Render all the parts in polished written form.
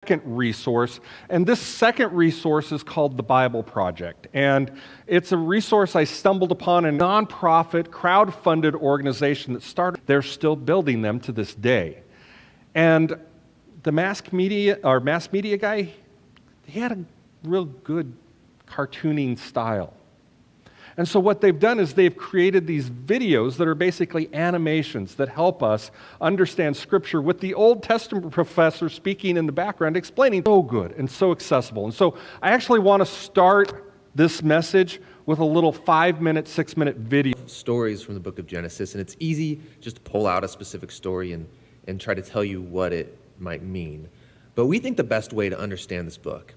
second resource, and this second resource is called the Bible Project. And it's a resource I stumbled upon in a nonprofit, crowd-funded organization that started. They're still building them to this day. And the mass media guy, he had a real good cartooning style. And so what they've done is they've created these videos that are basically animations that help us understand Scripture with the Old Testament professor speaking in the background, explaining. So good and so accessible. And so I actually want to start this message with a little 5-minute, 6-minute video. Stories from the book of Genesis, and it's easy just to pull out a specific story and try to tell you what it might mean. But we think the best way to understand this book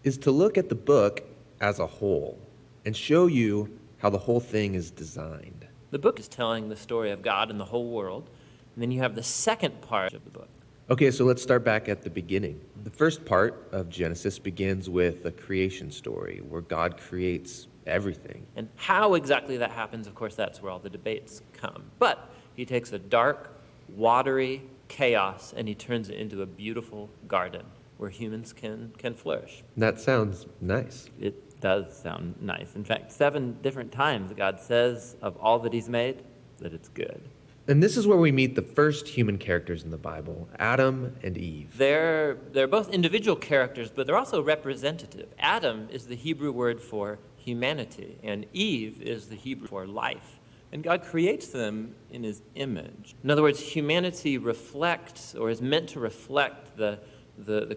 is to look at the book as a whole and show you how the whole thing is designed. The book is telling the story of God and the whole world, and then you have the second part of the book. Okay, so let's start back at the beginning. The first part of Genesis begins with a creation story where God creates everything. And how exactly that happens, of course, that's where all the debates come. But he takes a dark, watery chaos and he turns it into a beautiful garden where humans can flourish. That sounds nice. It does sound nice. In fact, 7 different times God says of all that he's made that it's good. And this is where we meet the first human characters in the Bible, Adam and Eve. They're both individual characters, but they're also representative. Adam is the Hebrew word for humanity, and Eve is the Hebrew for life. And God creates them in his image. In other words, humanity reflects, or is meant to reflect, the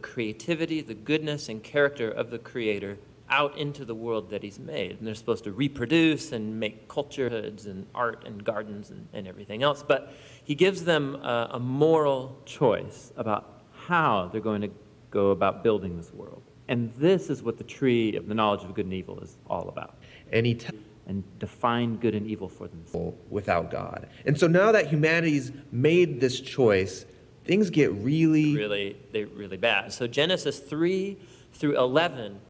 creativity, the goodness, and character of the Creator out into the world that he's made. And they're supposed to reproduce and make culture hoods and art and gardens and everything else. But he gives them a moral choice about how they're going to go about building this world. And this is what the tree of the knowledge of good and evil is all about. And define good and evil for themselves. Without God. And so now that humanity's made this choice, things get really bad. So Genesis 3 through 11